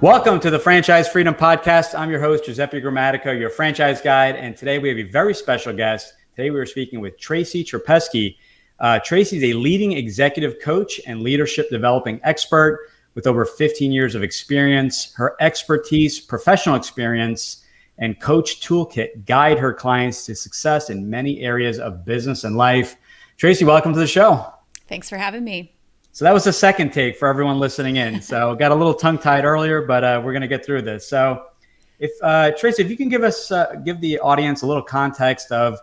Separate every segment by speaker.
Speaker 1: Welcome to the Franchise Freedom Podcast. I'm your host, Giuseppe Grammatico, your franchise guide. And today we have a very special guest. Today we are speaking with Tracy Trapesky. Tracy is a leading executive coach and leadership developing expert with over 15 years of experience. Her expertise, professional experience, and coach toolkit guide her clients to success in many areas of business and life. Tracy, welcome to the show.
Speaker 2: Thanks for having me.
Speaker 1: So that was the second take for everyone listening in. So got a little tongue-tied earlier, but we're going to get through this. So if Tracy, if you can give the audience a little context of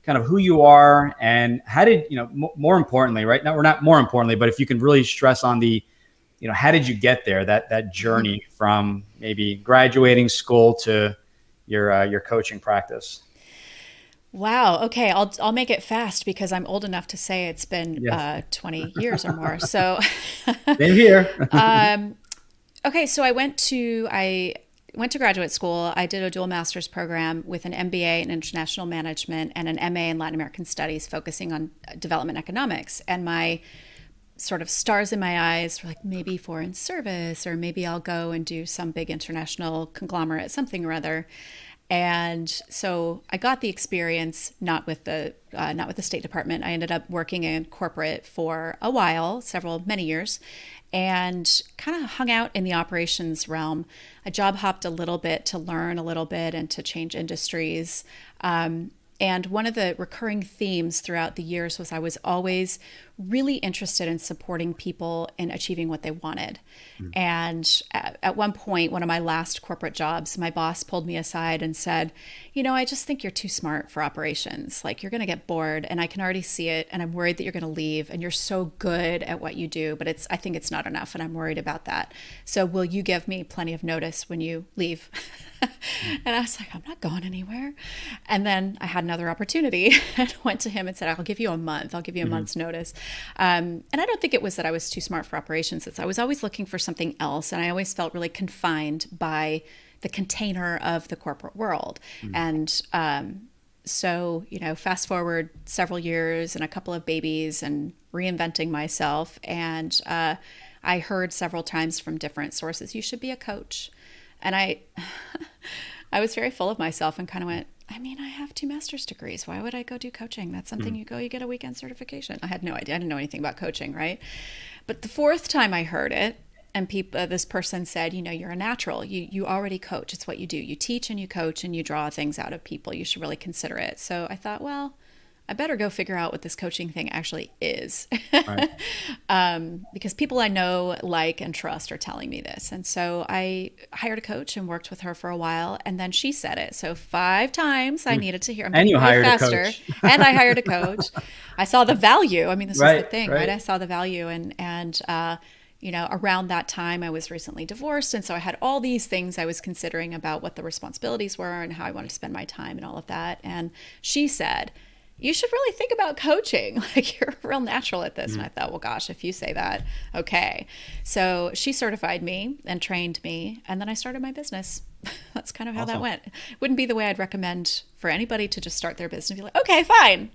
Speaker 1: kind of who you are and how did, more importantly, right now, we're not more importantly, but if you can really stress on the, how did you get there, that journey from maybe graduating school to your coaching practice?
Speaker 2: Wow. Okay. I'll make it fast because I'm old enough to say it's been 20 years or more. So
Speaker 1: same here.
Speaker 2: Okay. So I went to graduate school. I did a dual master's program with an MBA in international management and an MA in Latin American studies, focusing on development economics. And my sort of stars in my eyes were like, maybe foreign service, or maybe I'll go and do some big international conglomerate, something or other. And so I got the experience, not with the State Department. I ended up working in corporate for a while, many years, and kind of hung out in the operations realm. I job hopped a little bit to learn a little bit and to change industries. And one of the recurring themes throughout the years was I was always really interested in supporting people in achieving what they wanted. And at one point, one of my last corporate jobs, my boss pulled me aside and said, I just think you're too smart for operations. Like, you're going to get bored, and I can already see it. And I'm worried that you're going to leave, and you're so good at what you do, but I think it's not enough. And I'm worried about that. So will you give me plenty of notice when you leave? And I was like, I'm not going anywhere. And then I had another opportunity and went to him and said, I'll give you a month. I'll give you a month's notice. And I don't think it was that I was too smart for operations. I was always looking for something else. And I always felt really confined by the container of the corporate world. And so, fast forward several years and a couple of babies and reinventing myself. And I heard several times from different sources, you should be a coach. And I was very full of myself and kind of went, I have 2 master's degrees. Why would I go do coaching? That's something you get a weekend certification. I had no idea. I didn't know anything about coaching, right? But the 4th time I heard it, and this person said, you're a natural. You already coach. It's what you do. You teach and you coach and you draw things out of people. You should really consider it. So I thought, well, I better go figure out what this coaching thing actually is. Right. Because people I know, like, and trust are telling me this. And so I hired a coach and worked with her for a while. And then she said it. So 5 times I needed to hear.
Speaker 1: And you hired faster. A coach.
Speaker 2: And I hired a coach. I saw the value. This was the thing, right? I saw the value. And around that time, I was recently divorced. And so I had all these things I was considering about what the responsibilities were and how I wanted to spend my time and all of that. And she said, you should really think about coaching. Like, you're real natural at this. And I thought, well, gosh, if you say that, okay. So she certified me and trained me. And then I started my business. That's kind of how that went. It wouldn't be the way I'd recommend for anybody to just start their business and be like, okay, fine.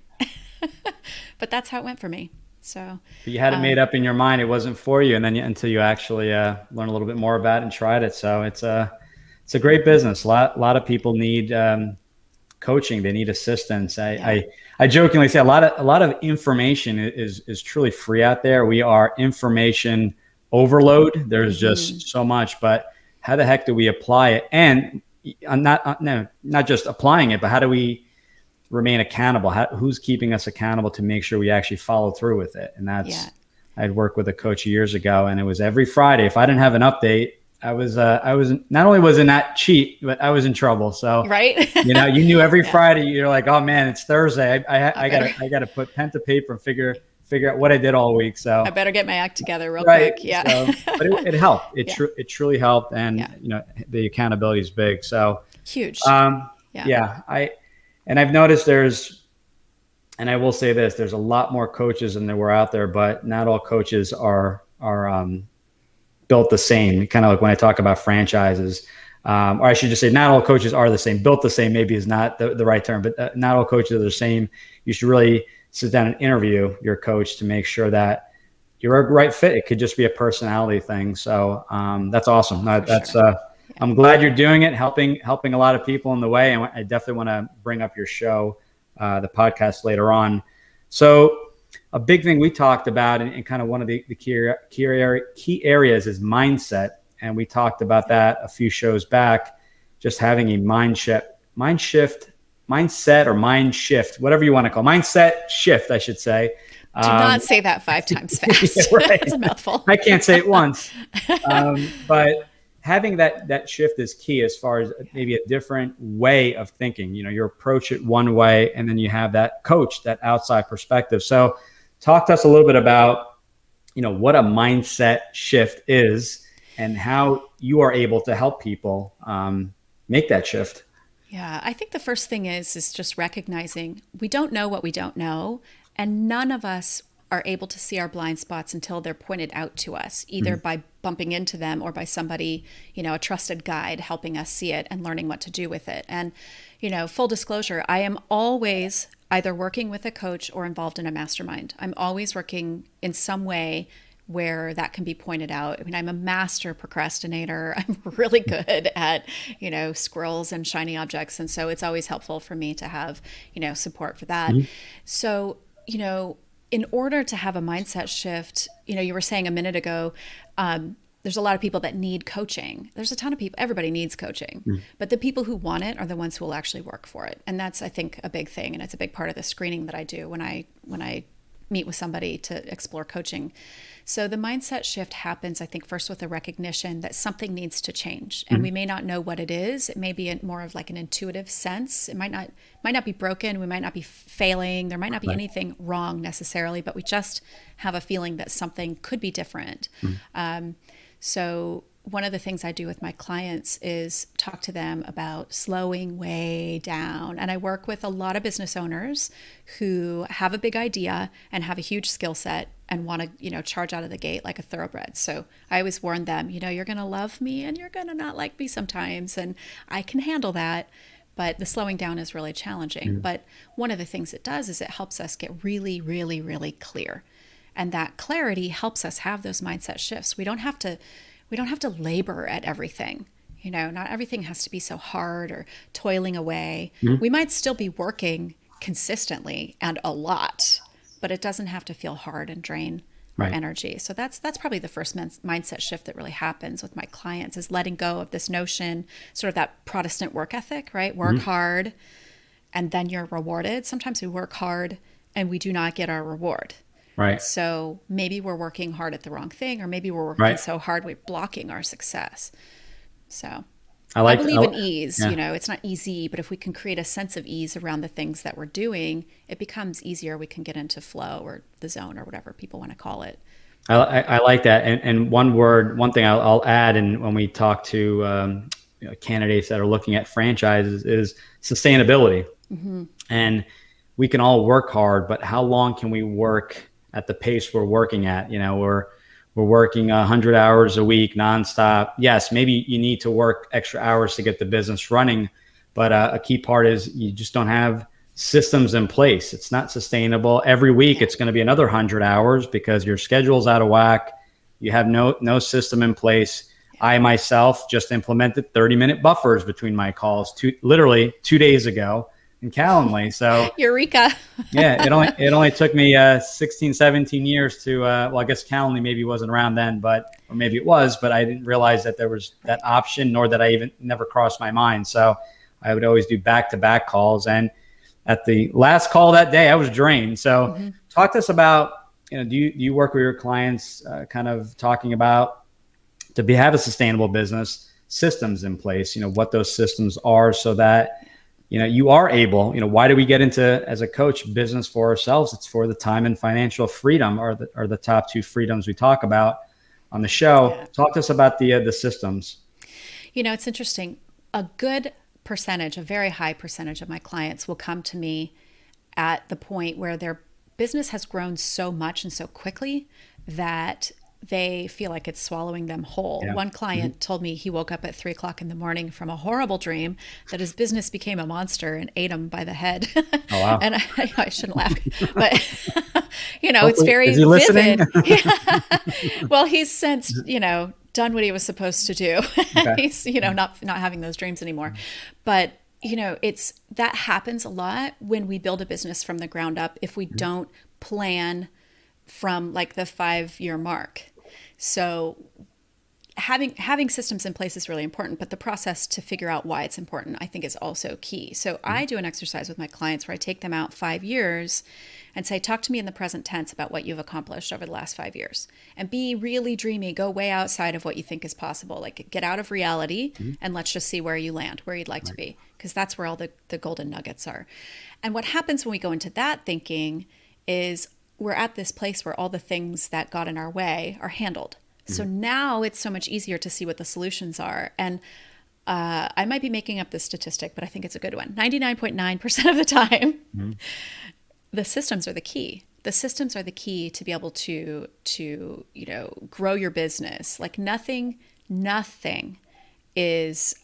Speaker 2: But that's how it went for me. So
Speaker 1: but you had it made up in your mind. It wasn't for you. And then until you actually learn a little bit more about it and tried it. So it's a great business. A lot of people need coaching. They need assistance. I jokingly say a lot of information is truly free out there. We are information overload. There's just so much, but how the heck do we apply it? And not just applying it, but how do we remain accountable? Who's keeping us accountable to make sure we actually follow through with it? And I'd worked with a coach years ago, and it was every Friday. If I didn't have an update, I was not only was it not cheat, but I was in trouble. So
Speaker 2: right,
Speaker 1: you knew every Friday you're like, oh man, it's Thursday. I gotta put pen to paper and figure out what I did all week. So
Speaker 2: I better get my act together real quick. Yeah,
Speaker 1: so, but it helped. It truly helped, and the accountability is big. So
Speaker 2: huge.
Speaker 1: I've noticed and I will say this: there's a lot more coaches than there were out there, but not all coaches are built the same. Kind of like when I talk about franchises, or I should just say not all coaches are the same. Built the same maybe is not the right term, but not all coaches are the same. You should really sit down and interview your coach to make sure that you're a right fit. It could just be a personality thing. So that's awesome. That's
Speaker 2: sure.
Speaker 1: I'm glad you're doing it, helping a lot of people in the way. And I definitely want to bring up your show, the podcast later on. So a big thing we talked about, and kind of one of the key areas is mindset. And we talked about that a few shows back, just having a mindset, whatever you want to call mindset shift, I should say.
Speaker 2: Do not say that 5 times fast.
Speaker 1: Yeah, right.
Speaker 2: It's a mouthful.
Speaker 1: I can't say it once. But having that shift is key as far as maybe a different way of thinking. You approach it one way, and then you have that coach, that outside perspective. So talk to us a little bit about, what a mindset shift is and how you are able to help people make that shift.
Speaker 2: Yeah, I think the first thing is just recognizing we don't know what we don't know, and none of us are able to see our blind spots until they're pointed out to us, either by bumping into them or by somebody, a trusted guide helping us see it and learning what to do with it. And, full disclosure, I am always either working with a coach or involved in a mastermind. I'm always working in some way where that can be pointed out. I mean, I'm a master procrastinator. I'm really good at, squirrels and shiny objects. And so it's always helpful for me to have, support for that. So, in order to have a mindset shift, you were saying a minute ago, there's a lot of people that need coaching. There's a ton of people, everybody needs coaching, but the people who want it are the ones who will actually work for it. And that's, I think, a big thing. And it's a big part of the screening that I do when I meet with somebody to explore coaching. So the mindset shift happens, I think, first with a recognition that something needs to change, and we may not know what it is. It may be more of like an intuitive sense. It might not be broken. We might not be failing. There might not be anything wrong necessarily, but we just have a feeling that something could be different. So one of the things I do with my clients is talk to them about slowing way down. And I work with a lot of business owners who have a big idea and have a huge skill set and want to, charge out of the gate like a thoroughbred. So I always warn them, you're going to love me and you're going to not like me sometimes. And I can handle that. But the slowing down is really challenging. But one of the things it does is it helps us get really, really, really clear. And that clarity helps us have those mindset shifts. We don't have to labor at everything. Not everything has to be so hard or toiling away. We might still be working consistently and a lot, but it doesn't have to feel hard and drain our energy. So that's probably the first mindset shift that really happens with my clients, is letting go of this notion, sort of that Protestant work ethic, right? Work hard and then you're rewarded. Sometimes we work hard and we do not get our reward.
Speaker 1: Right.
Speaker 2: So maybe we're working hard at the wrong thing, or maybe we're working so hard we're blocking our success. So I believe in ease.
Speaker 1: Yeah.
Speaker 2: It's not easy, but if we can create a sense of ease around the things that we're doing, it becomes easier. We can get into flow or the zone or whatever people want to call it.
Speaker 1: I like that. And one thing I'll add, and when we talk to candidates that are looking at franchises, is sustainability. And we can all work hard, but how long can we work at the pace we're working at? We're working 100 hours a week nonstop. Yes, maybe you need to work extra hours to get the business running, but a key part is you just don't have systems in place. It's not sustainable. Every week it's going to be another 100 hours because your schedule's out of whack. You have no system in place. I myself just implemented 30-minute buffers between my calls literally 2 days ago in Calendly. So
Speaker 2: Eureka.
Speaker 1: Yeah, it only took me 16, 17 years to, I guess Calendly maybe wasn't around then, or maybe it was, but I didn't realize that there was that option, nor that I even never crossed my mind. So I would always do back-to-back calls. And at the last call that day, I was drained. So talk to us about, do you work with your clients kind of talking about have a sustainable business, systems in place, what those systems are so that you are able, why do we get into, as a coach, business for ourselves? It's for the time and financial freedom are the top two freedoms we talk about on the show. Yeah. Talk to us about the systems.
Speaker 2: It's interesting. A good percentage, a very high percentage of my clients will come to me at the point where their business has grown so much and so quickly that they feel like it's swallowing them whole.
Speaker 1: Yeah.
Speaker 2: One client told me he woke up at 3 o'clock in the morning from a horrible dream that his business became a monster and ate him by the head.
Speaker 1: Oh, wow.
Speaker 2: And I shouldn't laugh, but it's
Speaker 1: Hopefully,
Speaker 2: very
Speaker 1: is he listening?
Speaker 2: vivid. Yeah. Well, he's since, done what he was supposed to do.
Speaker 1: Okay.
Speaker 2: He's, not having those dreams anymore. But, it's that happens a lot when we build a business from the ground up if we don't plan from like the 5-year mark. So having systems in place is really important, but the process to figure out why it's important, I think, is also key. So I do an exercise with my clients where I take them out 5 years and say, talk to me in the present tense about what you've accomplished over the last 5 years, and be really dreamy, go way outside of what you think is possible, like get out of reality and let's just see where you land, where you'd like to be, because that's where all the golden nuggets are. And what happens when we go into that thinking is we're at this place where all the things that got in our way are handled. So now it's so much easier to see what the solutions are. And I might be making up this statistic, but I think it's a good one. 99.9% of the time, the systems are the key. The systems are the key to be able to grow your business. Like nothing is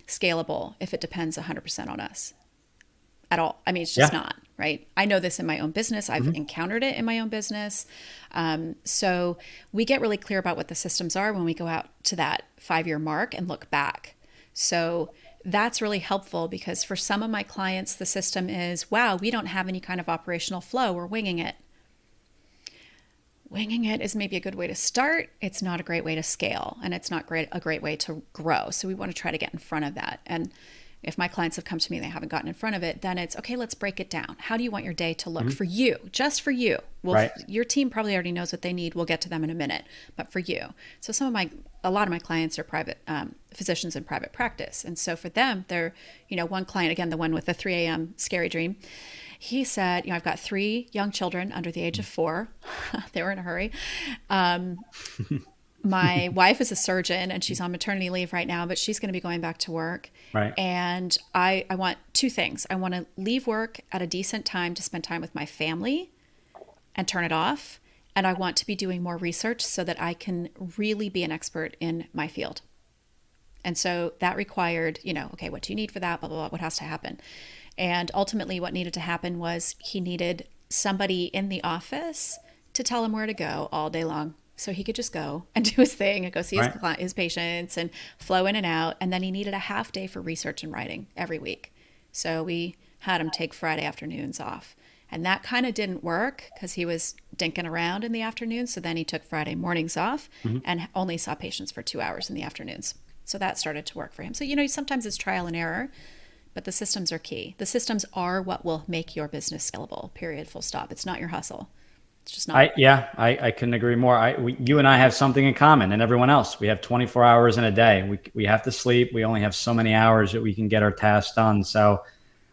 Speaker 2: scalable if it depends 100% on us at all. I mean, it's just not, right? I know this in my own business. I've encountered it in my own business. So we get really clear about what the systems are when we go out to that 5-year mark and look back. So that's really helpful because for some of my clients, the system is, wow, we don't have any kind of operational flow. We're winging it. Winging it is maybe a good way to start. It's not a great way to scale, and it's not a great way to grow. So we want to try to get in front of that. And if my clients have come to me and they haven't gotten in front of it, then it's, okay, let's break it down. How do you want your day to look for you? Just for you. Well, your team probably already knows what they need. We'll get to them in a minute, but for you. So a lot of my clients are private physicians in private practice. And so for them, they're, one client, again, the one with the 3 a.m. scary dream, he said, I've got 3 young children under the age of 4. They were in a hurry. My wife is a surgeon and she's on maternity leave right now, but she's going to be going back to work.
Speaker 1: Right.
Speaker 2: And I want 2 things. I want to leave work at a decent time to spend time with my family and turn it off. And I want to be doing more research so that I can really be an expert in my field. And so that required, okay, what do you need for that? Blah, blah, blah. What has to happen? And ultimately what needed to happen was he needed somebody in the office to tell him where to go all day long. So he could just go and do his thing and go see his patients and flow in and out. And then he needed a half day for research and writing every week. So we had him take Friday afternoons off. And that kind of didn't work because he was dinking around in the afternoon. So then he took Friday mornings off and only saw patients for 2 hours in the afternoons. So that started to work for him. So, sometimes it's trial and error, but the systems are key. The systems are what will make your business scalable, period, full stop. It's not your hustle. It's just not.
Speaker 1: I couldn't agree more. You and I have something in common, and everyone else. We have 24 hours in a day. We have to sleep. We only have so many hours that we can get our tasks done. So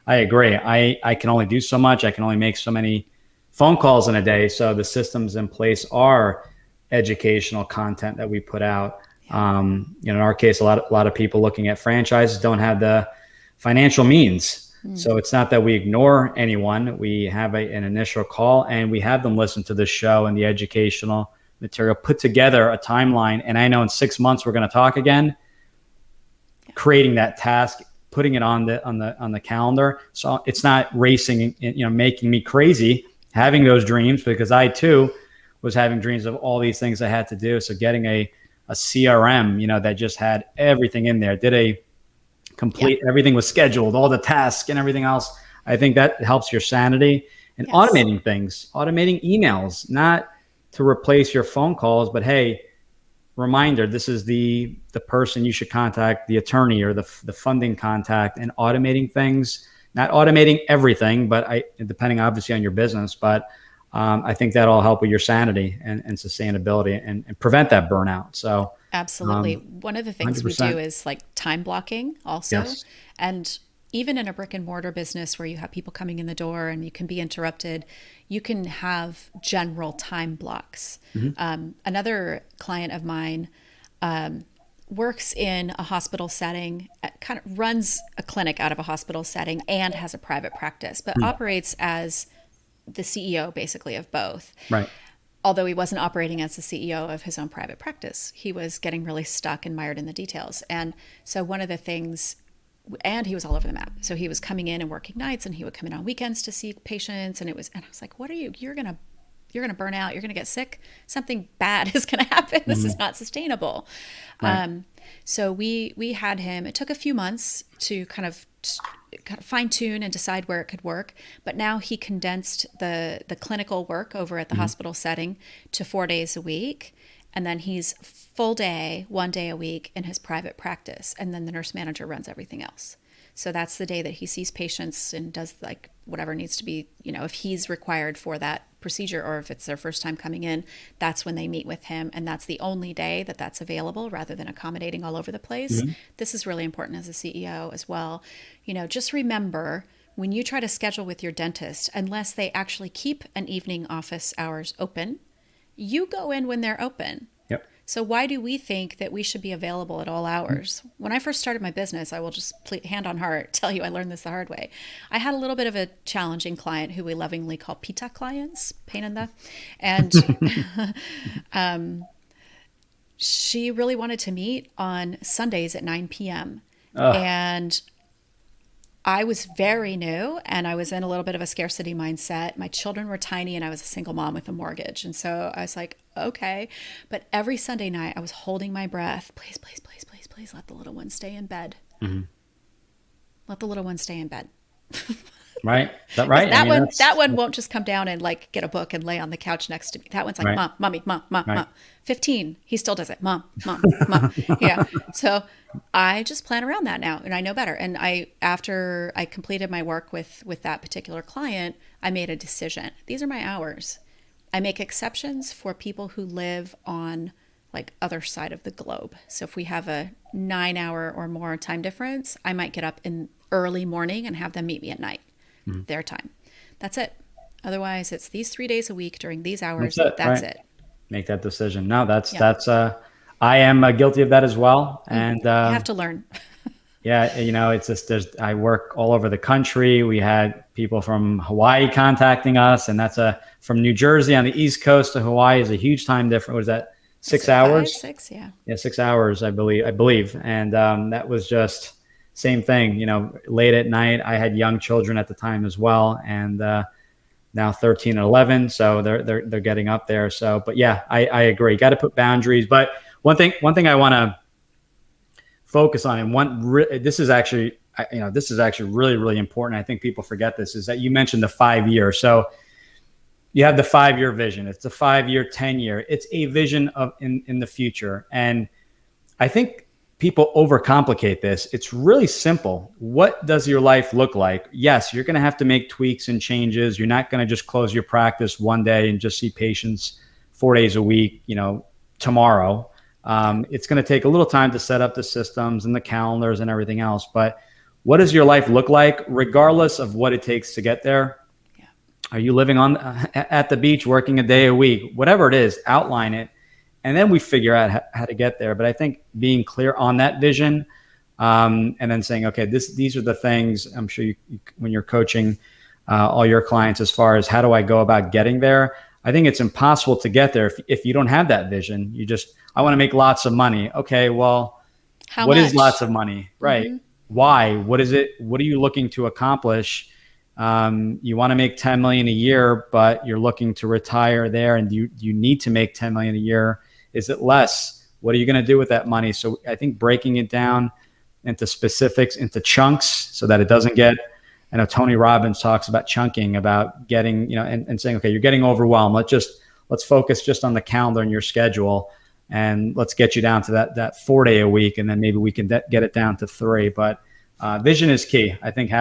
Speaker 1: I agree. I can only do so much. I can only make so many phone calls in a day. So the systems in place are educational content that we put out. In our case, a lot of people looking at franchises don't have the financial means. So it's not that we ignore anyone. We have an initial call and we have them listen to the show and the educational material, put together a timeline. And I know in 6 months, we're going to talk again, creating that task, putting it on the calendar. So it's not racing, making me crazy, having those dreams, because I too was having dreams of all these things I had to do. So getting a CRM, that just had everything in there, did a complete, everything was scheduled, all the tasks and everything else. I think that helps your sanity. And automating things, automating emails, not to replace your phone calls, but hey, reminder, this is the person you should contact, the attorney or the funding contact, and automating things, not automating everything, but depending obviously on your business, but I think that'll help with your sanity and sustainability and prevent that burnout. So
Speaker 2: absolutely. One of the things 100%. We do is like time blocking also.
Speaker 1: Yes.
Speaker 2: And even in a brick and mortar business where you have people coming in the door and you can be interrupted, you can have general time blocks. Another client of mine works in a hospital setting, kind of runs a clinic out of a hospital setting and has a private practice, but operates as the CEO basically of both.
Speaker 1: Right.
Speaker 2: although he wasn't operating as the CEO of his own private practice, he was getting really stuck and mired in the details. And so one of the things, and he was all over the map. So he was coming in and working nights, and he would come in on weekends to see patients. And I was like, what are you, you're going to burn out. You're going to get sick. Something bad is going to happen. This is not sustainable.
Speaker 1: Right.
Speaker 2: So we had him, it took a few months to kind of fine tune and decide where it could work. But now he condensed the clinical work over at the hospital setting to 4 days a week. And then he's full day, 1 day a week in his private practice. And then the nurse manager runs everything else. So that's the day that he sees patients and does like whatever needs to be, if he's required for that procedure, or if it's their first time coming in, that's when they meet with him. And that's the only day that that's available, rather than accommodating all over the place. This is really important as a CEO as well. Just remember, when you try to schedule with your dentist, unless they actually keep an evening office hours open, you go in when they're open.
Speaker 1: Yep.
Speaker 2: So why do we think that we should be available at all hours? When I first started my business, I will just hand on heart tell you I learned this the hard way. I had a little bit of a challenging client who we lovingly call PITA clients, pain in the, and she really wanted to meet on Sundays at 9 p.m. And I was very new, and I was in a little bit of a scarcity mindset. My children were tiny, and I was a single mom with a mortgage. And so I was like, okay. But every Sunday night I was holding my breath. Please, please, please, please, please let the little one stay in bed. Let the little one stay in bed.
Speaker 1: Right. Is that right?
Speaker 2: That one won't just come down and like get a book and lay on the couch next to me. That one's like, Mom, mommy, mom, mom. 15. He still does it. Mom, mom, mom. Yeah. So I just plan around that now, and I know better. And after I completed my work with that particular client, I made a decision. These are my hours. I make exceptions for people who live on like other side of the globe. So if we have a 9-hour or more time difference, I might get up in early morning and have them meet me at night, their time. That's it. Otherwise, it's these 3 days a week during these hours. That's it.
Speaker 1: Make that decision. No, that's I am guilty of that as well. And
Speaker 2: you have to learn.
Speaker 1: Yeah, it's just I work all over the country. We had people from Hawaii contacting us, and that's from New Jersey on the East Coast to Hawaii is a huge time difference. What is that? 6 hours?
Speaker 2: 6, yeah.
Speaker 1: Yeah, 6 hours, I believe. And that was just same thing. Late at night. I had young children at the time as well, and now 13 and 11, so they're getting up there. So, but yeah, I agree. Got to put boundaries. But one thing I want to focus on, and this is actually really, really important. I think people forget this, is that you mentioned the 5 year. So you have the 5-year vision. It's a 5-year, 10-year. It's a vision of in the future. And I think people overcomplicate this. It's really simple. What does your life look like? Yes, you're going to have to make tweaks and changes. You're not going to just close your practice one day and just see patients 4 days a week, tomorrow. It's going to take a little time to set up the systems and the calendars and everything else. But what does your life look like, regardless of what it takes to get there? Yeah. Are you living at the beach, working a day a week? Whatever it is, outline it. And then we figure out how to get there. But I think being clear on that vision, and then saying, okay, these are the things. I'm sure when you're coaching all your clients, as far as how do I go about getting there, I think it's impossible to get there if you don't have that vision. I want to make lots of money. Okay, well, what is lots of money? Right. Mm-hmm. Why? What is it? What are you looking to accomplish? You want to make 10 million a year, but you're looking to retire there. And you need to make 10 million a year. Is it less? What are you going to do with that money? So I think breaking it down into specifics, into chunks, so that it doesn't get, I know Tony Robbins talks about chunking, about getting, and saying, okay, you're getting overwhelmed. Let's focus just on the calendar and your schedule, and let's get you down to that 4 day a week. And then maybe we can get it down to 3. But vision is key. I think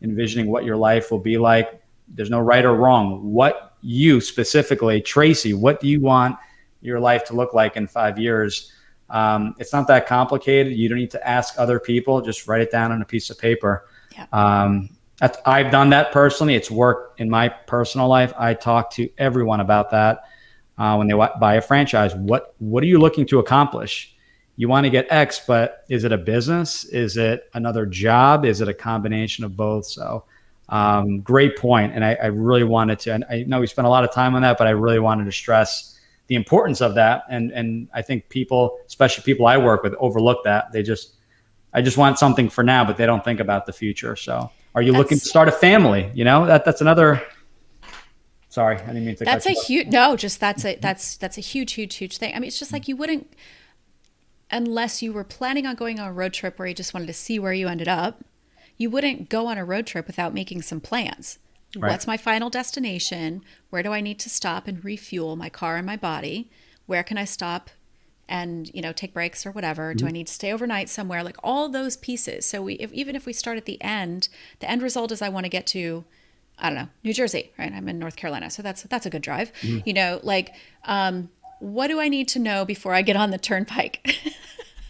Speaker 1: envisioning what your life will be like. There's no right or wrong. What you specifically, Tracy, what do you want your life to look like in 5 years? It's not that complicated. You don't need to ask other people. Just write it down on a piece of paper. Yeah. I've done that personally. It's worked in my personal life. I talk to everyone about that when they buy a franchise. What are you looking to accomplish? You want to get X, but is it a business? Is it another job? Is it a combination of both? So Great point. And I really wanted to, and I know we spent a lot of time on that, but I really wanted to stress the importance of that. And I think people, especially people I work with, overlook that. I just want something for now, but they don't think about the future. So are you looking to start a family? You know, that's another, sorry, I didn't mean to
Speaker 2: That's
Speaker 1: cut
Speaker 2: a
Speaker 1: you off.
Speaker 2: huge, no, just that's a huge thing. I mean, it's just like you wouldn't, unless you were planning on going on a road trip where you just wanted to see where you ended up, you wouldn't go on a road trip without making some plans.
Speaker 1: Right.
Speaker 2: What's my final destination? Where do I need to stop and refuel my car and my body? Where can I stop and, take breaks or whatever? Do I need to stay overnight somewhere? Like all those pieces. So even if we start at the end result is I want to get to, I don't know, New Jersey, right? I'm in North Carolina, so that's a good drive. What do I need to know before I get on the turnpike?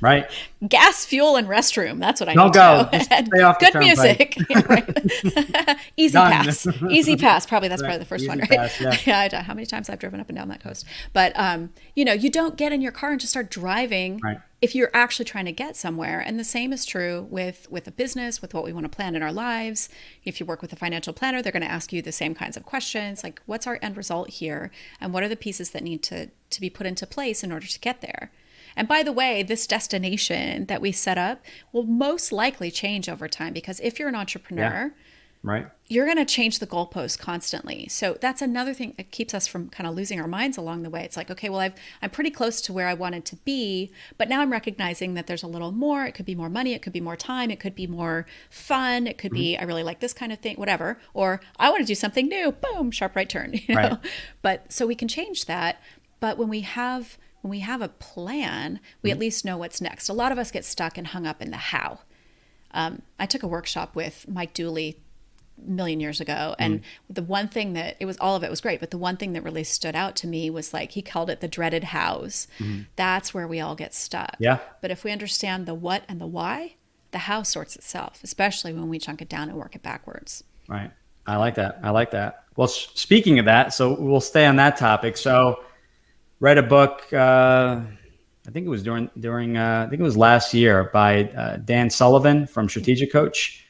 Speaker 1: Right.
Speaker 2: Gas, fuel, and restroom. That's what I
Speaker 1: Don't
Speaker 2: need to
Speaker 1: go.
Speaker 2: know.
Speaker 1: Just
Speaker 2: And
Speaker 1: stay off the
Speaker 2: good
Speaker 1: turnpike.
Speaker 2: music. Yeah, right. Easy
Speaker 1: Done.
Speaker 2: pass. Easy pass. Probably that's
Speaker 1: Right.
Speaker 2: probably the first
Speaker 1: Easy
Speaker 2: one, right?
Speaker 1: pass, yeah.
Speaker 2: Yeah. I don't know how many times I've driven up and down that coast. But you don't get in your car and just start driving
Speaker 1: Right.
Speaker 2: if you're actually trying to get somewhere. And the same is true with a business, with what we want to plan in our lives. If you work with a financial planner, they're going to ask you the same kinds of questions, like what's our end result here, and what are the pieces that need to be put into place in order to get there. And by the way, this destination that we set up will most likely change over time, because if you're an entrepreneur,
Speaker 1: Right.
Speaker 2: you're going to change the goalposts constantly. So that's another thing that keeps us from kind of losing our minds along the way. It's like, okay, well, I'm pretty close to where I wanted to be, but now I'm recognizing that there's a little more. It could be more money. It could be more time. It could be more fun. It could be, I really like this kind of thing, whatever. Or I want to do something new. Boom, sharp right turn.
Speaker 1: Right.
Speaker 2: But so we can change that. But when we have a plan, we at least know what's next. A lot of us get stuck and hung up in the how. I took a workshop with Mike Dooley a million years ago, and the one thing that all of it was great, but the one thing that really stood out to me was, like, he called it the dreaded hows. That's where we all get stuck.
Speaker 1: Yeah.
Speaker 2: But if we understand the what and the why, the how sorts itself, especially when we chunk it down and work it backwards.
Speaker 1: Right. I like that. I like that. Well, speaking of that, so we'll stay on that topic. So, read a book. I think it was during. I think it was last year by Dan Sullivan from Strategic Coach.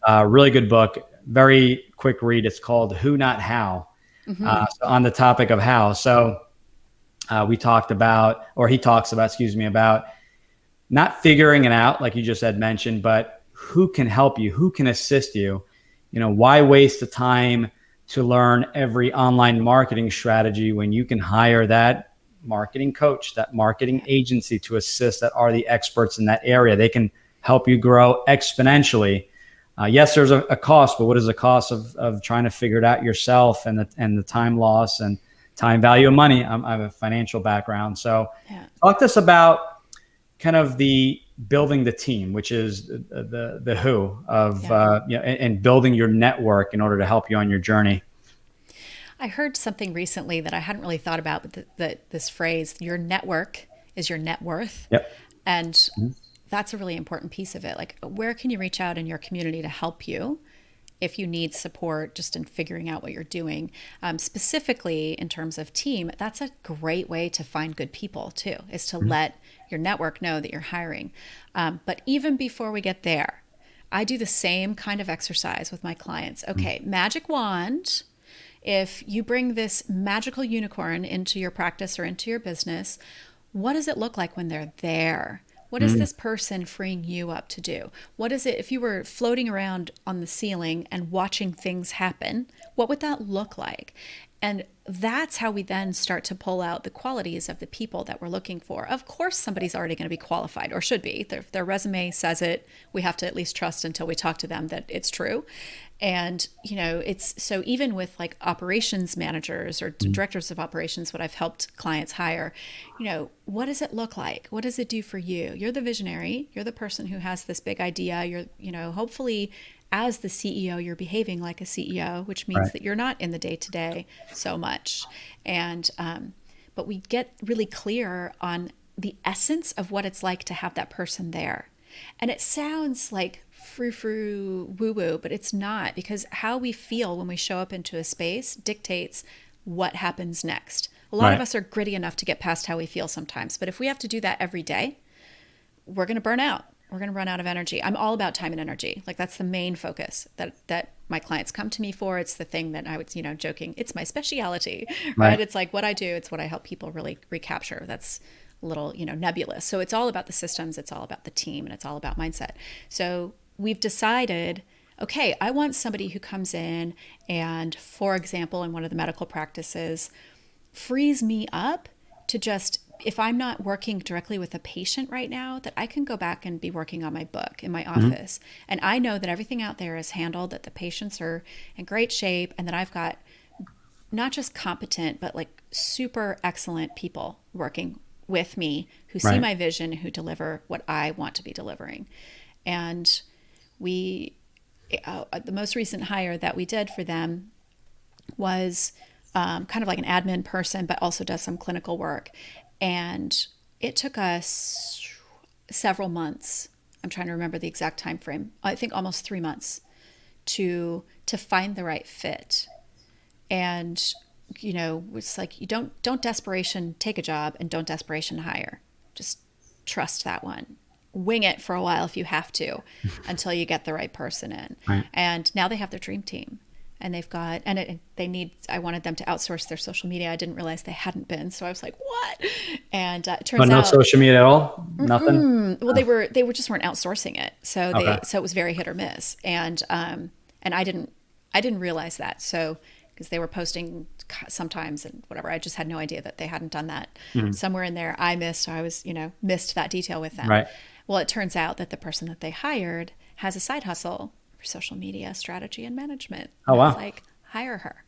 Speaker 1: Really good book. Very quick read. It's called "Who Not How." So on the topic of how. So we talked about, or he talks about, excuse me, about not figuring it out, like you just had mentioned, but who can help you, who can assist you. Why waste the time to learn every online marketing strategy when you can hire that marketing coach, that marketing agency to assist, that are the experts in that area. They can help you grow exponentially. Yes, there's a cost, but what is the cost of trying to figure it out yourself, and the time loss and time value of money? I have a financial background. So talk to us about kind of the building the team, which is the who of, and building your network in order to help you on your journey.
Speaker 2: I heard something recently that I hadn't really thought about, but this phrase, your network is your net worth.
Speaker 1: Yep.
Speaker 2: And that's a really important piece of it. Like, where can you reach out in your community to help you if you need support just in figuring out what you're doing? Specifically in terms of team, that's a great way to find good people too, is to let your network know that you're hiring. But even before we get there, I do the same kind of exercise with my clients. Okay, magic wand. If you bring this magical unicorn into your practice or into your business, what does it look like when they're there? What is this person freeing you up to do? What is it, if you were floating around on the ceiling and watching things happen, what would that look like? And that's how we then start to pull out the qualities of the people that we're looking for. Of course, somebody's already going to be qualified, or should be. Their resume says it. We have to at least trust until we talk to them that it's true. And, it's so even with like operations managers or directors of operations, what I've helped clients hire, what does it look like? What does it do for you? You're the visionary. You're the person who has this big idea. You're, hopefully as the CEO, you're behaving like a CEO, which means that you're not in the day-to-day so much. And, but we get really clear on the essence of what it's like to have that person there. And it sounds like frou-frou, woo-woo, but it's not, because how we feel when we show up into a space dictates what happens next. A lot of us are gritty enough to get past how we feel sometimes, but if we have to do that every day, we're going to burn out. We're going to run out of energy. I'm all about time and energy. Like that's the main focus that my clients come to me for. It's the thing that I was, joking. It's my speciality, right?
Speaker 1: Right.
Speaker 2: It's like what I do. It's what I help people really recapture. That's a little, nebulous. So it's all about the systems. It's all about the team, and it's all about mindset. So we've decided, okay, I want somebody who comes in and, for example, in one of the medical practices, frees me up to just, if I'm not working directly with a patient right now, that I can go back and be working on my book in my office. And I know that everything out there is handled, that the patients are in great shape, and that I've got not just competent, but like super excellent people working with me who see
Speaker 1: Right.
Speaker 2: my vision, who deliver what I want to be delivering. And we, the most recent hire that we did for them was kind of like an admin person, but also does some clinical work. And it took us several months. I'm trying to remember the exact time frame. I think almost 3 months to find the right fit. And it's like you don't desperation take a job, and don't desperation hire. Just trust that one. Wing it for a while if you have to, until you get the right person in.
Speaker 1: Right.
Speaker 2: And now they have their dream team. And they've got, I wanted them to outsource their social media. I didn't realize they hadn't been. So I was like, what? And it
Speaker 1: But
Speaker 2: turns
Speaker 1: no
Speaker 2: out,
Speaker 1: social media at all? Nothing?
Speaker 2: well, they were just weren't outsourcing it. So
Speaker 1: Okay.
Speaker 2: so it was very hit or miss. And I didn't realize that. So, because they were posting sometimes and whatever, I just had no idea that they hadn't done that. Somewhere in there I missed that detail with them.
Speaker 1: Right.
Speaker 2: Well, it turns out that the person that they hired has a side hustle for social media strategy and management.
Speaker 1: Oh,
Speaker 2: And I was
Speaker 1: wow.
Speaker 2: like, hire her.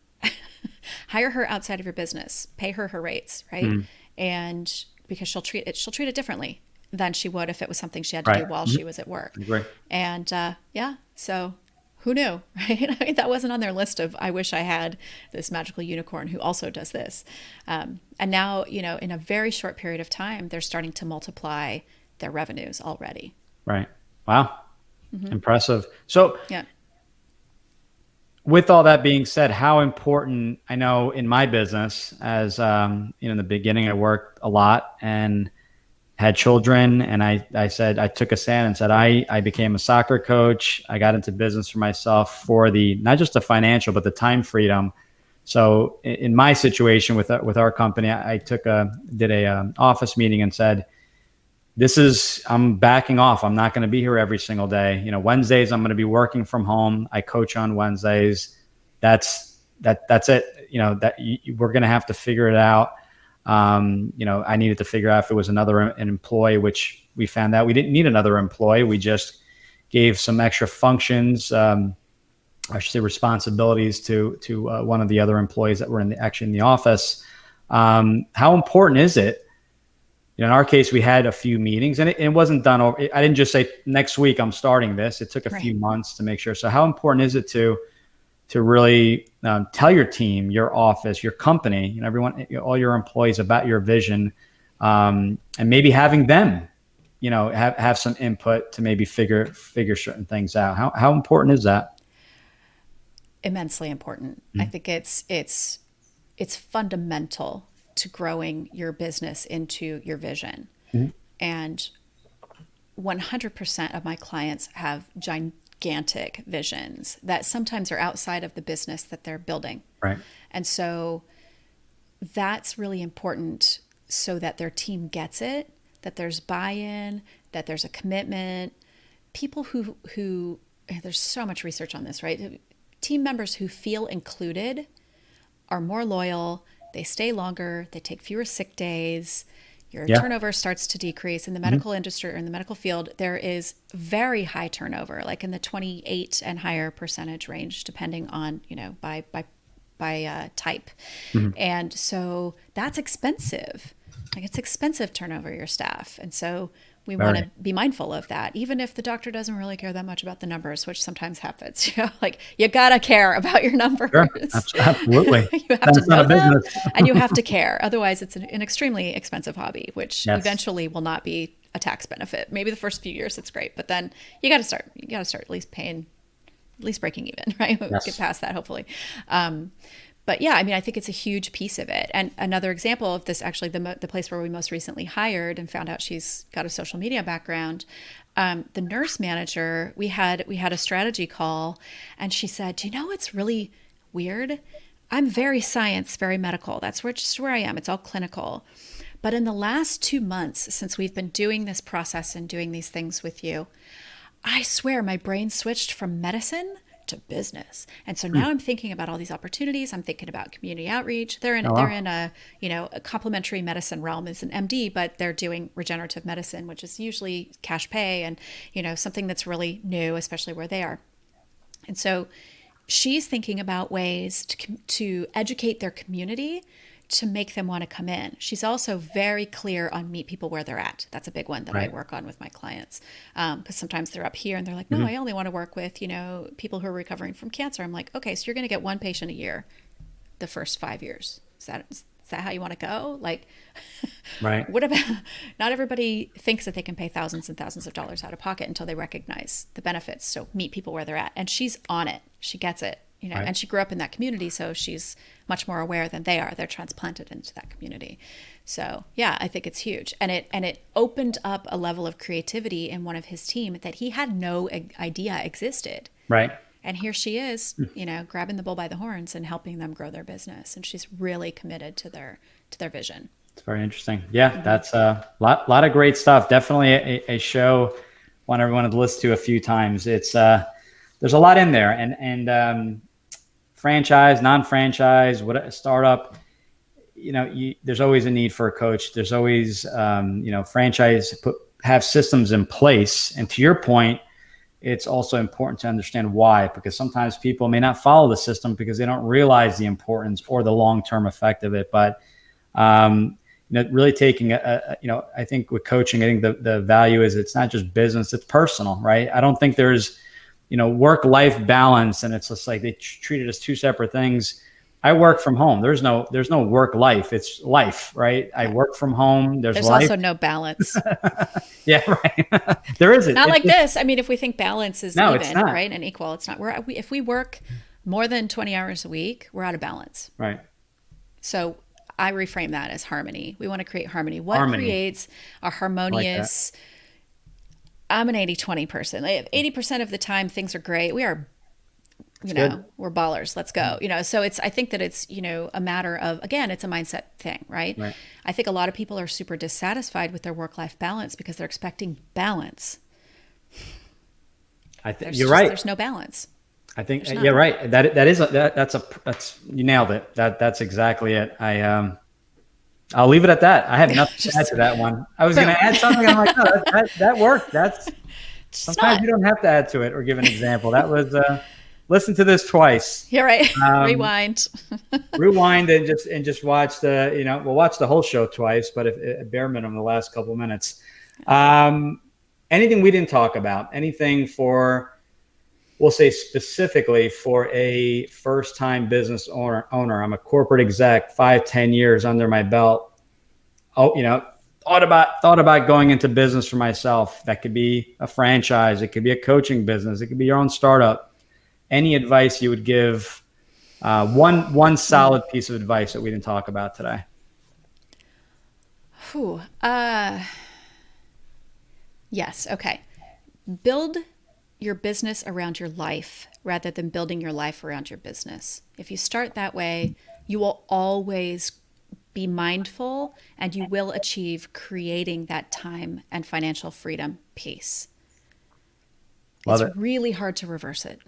Speaker 2: Hire her outside of your business. Pay her rates, right? And because she'll treat it differently than she would if it was something she had to do
Speaker 1: Right.
Speaker 2: while she was at work.
Speaker 1: Agree.
Speaker 2: And yeah, so who knew, right? I mean, that wasn't on their list of, I wish I had this magical unicorn who also does this. And now, in a very short period of time, they're starting to multiply their revenues already.
Speaker 1: Right. Wow. Impressive. So,
Speaker 2: Yeah.
Speaker 1: with all that being said, how important, I know in my business, as in the beginning, I worked a lot and had children, and I said, I took a stand and said, I became a soccer coach. I got into business for myself for the, not just the financial, but the time freedom. So in my situation with our company, I did a office meeting and said, I'm backing off. I'm not going to be here every single day. Wednesdays, I'm going to be working from home. I coach on Wednesdays. That's it. We're going to have to figure it out. I needed to figure out if it was an employee, which we found out we didn't need another employee. We just gave some extra functions, I should say responsibilities to one of the other employees that were actually in the office. How important is it? In our case, we had a few meetings, and it wasn't done over. I didn't just say next week I'm starting this. It took a few months to make sure. So how important is it to really tell your team, your office, your company, everyone, all your employees about your vision, and maybe having them, have some input to maybe figure certain things out. How important is that?
Speaker 2: Immensely important. I think it's fundamental to growing your business into your vision. And 100% of my clients have gigantic visions that sometimes are outside of the business that they're building.
Speaker 1: Right.
Speaker 2: And so that's really important, so that their team gets it, that there's buy-in, that there's a commitment. People who there's so much research on this, right? Team members who feel included are more loyal, they stay longer, they take fewer sick days, your turnover starts to decrease. In the medical industry or in the medical field, there is very high turnover, like in the 28 and higher percentage range, depending on, by type. And so that's expensive. Like, it's expensive to turn over your staff. And so we want to be mindful of that, even if the doctor doesn't really care that much about the numbers, which sometimes happens. Like, you gotta care about your numbers.
Speaker 1: Sure. Absolutely.
Speaker 2: You have to know them, and you have to care. Otherwise, it's an extremely expensive hobby, which eventually will not be a tax benefit. Maybe the first few years it's great, but then you got to start at least breaking even, right? We'll get past that, hopefully. But yeah, I mean, I think it's a huge piece of it. And another example of this, actually, the place where we most recently hired and found out she's got a social media background, the nurse manager, we had a strategy call, and she said, "Do you know what's really weird? I'm very science, very medical. That's just where I am. It's all clinical. But in the last 2 months, since we've been doing this process and doing these things with you, I swear my brain switched from medicine to business. And so now I'm thinking about all these opportunities. I'm thinking about community outreach. They're in
Speaker 1: Oh,
Speaker 2: they're
Speaker 1: wow.
Speaker 2: in a complementary medicine realm as an MD, but they're doing regenerative medicine, which is usually cash pay and something that's really new, especially where they are. And so she's thinking about ways to educate their community to make them want to come in. She's also very clear on meet people where they're at. That's a big one that I
Speaker 1: Right.
Speaker 2: work on with my clients. Because sometimes they're up here and they're like, no,
Speaker 1: Mhm.
Speaker 2: I only want to work with, people who are recovering from cancer. I'm like, okay, so you're going to get one patient a year the first 5 years. Is that how you want to go? Like,
Speaker 1: Right.
Speaker 2: what about, not everybody thinks that they can pay thousands and thousands of dollars out of pocket until they recognize the benefits. So meet people where they're at. And she's on it. She gets it,
Speaker 1: Right.
Speaker 2: and she grew up in that community. So she's much more aware than they are. They're transplanted into that community. So yeah, I think it's huge. And it opened up a level of creativity in one of his team that he had no idea existed.
Speaker 1: Right.
Speaker 2: And here she is, grabbing the bull by the horns and helping them grow their business. And she's really committed to their vision.
Speaker 1: It's very interesting. Yeah, that's a lot of great stuff. Definitely a show I want everyone to listen to a few times. It's there's a lot in there, and franchise, non-franchise, what a startup. There's always a need for a coach. There's always franchise have systems in place. And to your point, it's also important to understand why, because sometimes people may not follow the system because they don't realize the importance or the long-term effect of it. But really taking I think with coaching, I think the value is it's not just business, it's personal, right? I don't think there's, work-life balance, and it's just like they treat it as two separate things. I work from home. There's no work life. It's life, right? I
Speaker 2: Yeah.
Speaker 1: work from home. There's
Speaker 2: There's
Speaker 1: life.
Speaker 2: also no balance.
Speaker 1: Yeah, right. There isn't.
Speaker 2: Not like this. I mean, if we think balance is
Speaker 1: No, it's
Speaker 2: even,
Speaker 1: not.
Speaker 2: right, and equal, it's not. If we work more than 20 hours a week, we're out of balance.
Speaker 1: Right.
Speaker 2: So I reframe that as harmony. We want to create harmony. What
Speaker 1: Harmony.
Speaker 2: creates a harmonious, I'm an 80-20 person. 80% of the time things are great. We are,
Speaker 1: good.
Speaker 2: we're ballers. Let's go. So I think that it's, a matter of, again, it's a mindset thing, right?
Speaker 1: Right.
Speaker 2: I think a lot of people are super dissatisfied with their work-life balance because they're expecting balance.
Speaker 1: You're right.
Speaker 2: There's no balance.
Speaker 1: I think
Speaker 2: There's not.
Speaker 1: you're right. That's you nailed it. That's exactly it. I'll leave it at that. I have nothing to add to that one. I was going to add something. I'm like, no, that worked. Sometimes you don't have to add to it or give an example. That was listen to this twice.
Speaker 2: You're right. Rewind.
Speaker 1: Rewind and just watch we'll watch the whole show twice, but if at bare minimum the last couple of minutes. Anything we didn't talk about? Anything for, we'll say specifically for a first-time business owner. I'm a corporate exec, 5-10 years under my belt. Thought about going into business for myself. That could be a franchise. It could be a coaching business. It could be your own startup. Any advice you would give? One solid piece of advice that we didn't talk about today.
Speaker 2: Whew. Yes. Okay. Build your business around your life rather than building your life around your business. If you start that way, you will always be mindful and you will achieve creating that time and financial freedom piece.
Speaker 1: Love
Speaker 2: It's
Speaker 1: it.
Speaker 2: really hard to reverse it.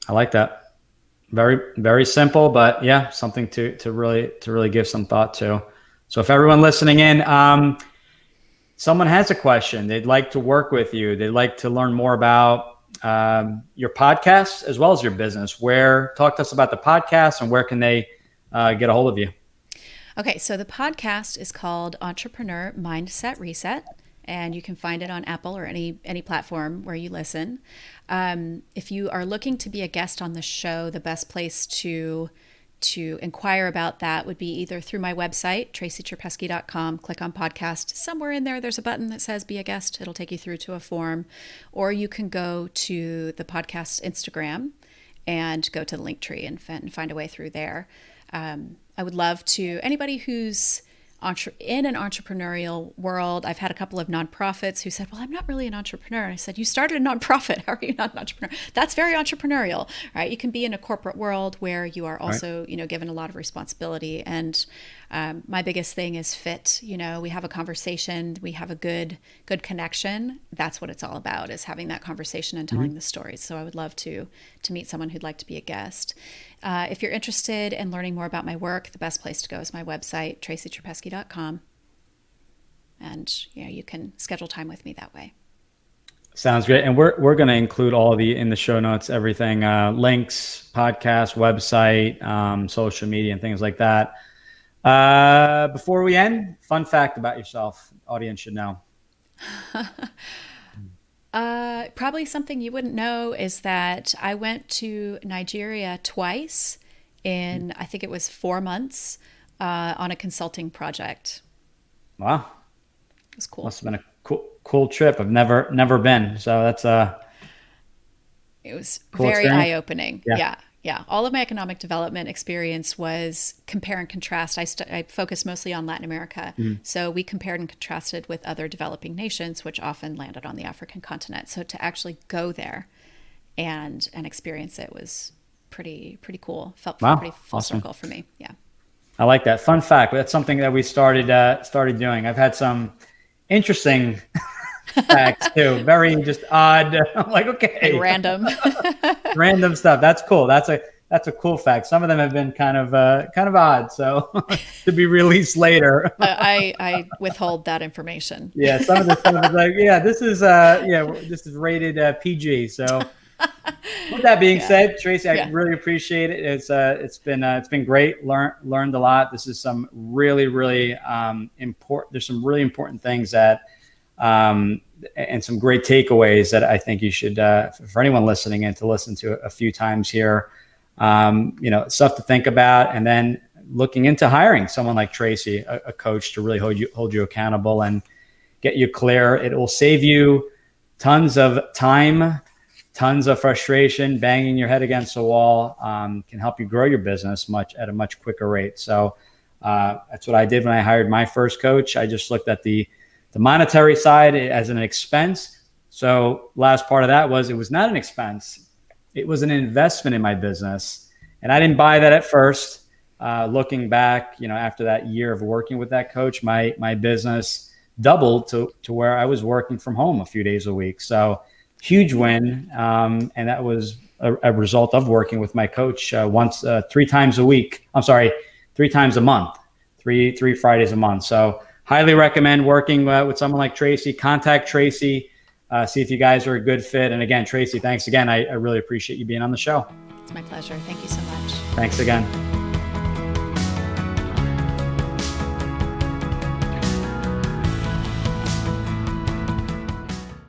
Speaker 1: I like that. Very, very simple, but yeah, something to really give some thought to. So if everyone listening in, someone has a question, they'd like to work with you, they'd like to learn more about your podcast as well as your business, talk to us about the podcast and where can they get a hold of you?
Speaker 2: Okay, so the podcast is called Entrepreneur Mindset Reset, and you can find it on Apple or any platform where you listen. If you are looking to be a guest on the show, the best place to inquire about that would be either through my website, tracycherpesky.com, click on podcast. Somewhere in there's a button that says be a guest. It'll take you through to a form. Or you can go to the podcast Instagram and go to the link tree and find a way through there. I would love to, anybody who's in an entrepreneurial world. I've had a couple of nonprofits who said, well, I'm not really an entrepreneur. And I said, you started a nonprofit. How are you not an entrepreneur? That's very entrepreneurial, right? You can be in a corporate world where you are also, given a lot of responsibility. And my biggest thing is fit. We have a conversation, we have a good connection. That's what it's all about, is having that conversation and telling the stories. So I would love to meet someone who'd like to be a guest. If you're interested in learning more about my work, the best place to go is my website, tracytrapesky.com. And you can schedule time with me that way.
Speaker 1: Sounds great. And we're going to include all in the show notes, everything, links, podcast, website, social media, and things like that. Before we end, fun fact about yourself, audience should know.
Speaker 2: Probably something you wouldn't know is that I went to Nigeria twice in, I think it was 4 months, on a consulting project.
Speaker 1: Wow.
Speaker 2: It was cool.
Speaker 1: Must have been a cool trip. I've never been. So that's
Speaker 2: it was
Speaker 1: cool
Speaker 2: very
Speaker 1: experience.
Speaker 2: eye-opening. Yeah. All of my economic development experience was compare and contrast. I focused mostly on Latin America. So we compared and contrasted with other developing nations, which often landed on the African continent. So to actually go there and experience it was pretty cool. Felt pretty full circle for me. Yeah.
Speaker 1: I like that. Fun fact. That's something that we started doing. I've had some interesting facts too. Very just odd. I'm like, okay.
Speaker 2: Like
Speaker 1: random stuff. That's cool. That's a cool fact. Some of them have been kind of odd. So to be released later.
Speaker 2: I withhold that information.
Speaker 1: Yeah. Some of it's like, this is rated PG. So with that being said, Tracy, I really appreciate it. It's been great. Learned a lot. This is some really important. There's some really important things that and some great takeaways that I think you should for anyone listening and to listen to a few times here. Stuff to think about, and then looking into hiring someone like Tracy, a coach, to really hold you accountable and get you clear. It will save you tons of time, tons of frustration. Banging your head against the wall can help you grow your business at a much quicker rate. So that's what I did when I hired my first coach. I just looked at the monetary side as an expense. So last part of that was, it was not an expense. It was an investment in my business. And I didn't buy that at first. Looking back, after that year of working with that coach, my business doubled to where I was working from home a few days a week. So huge win. And that was a result of working with my coach 3 times a week. I'm sorry, 3 times a month, three Fridays a month. So highly recommend working with someone like Tracy. Contact Tracy, see if you guys are a good fit. And again, Tracy, thanks again. I really appreciate you being on the show.
Speaker 2: It's my pleasure. Thank you so much.
Speaker 1: Thanks again.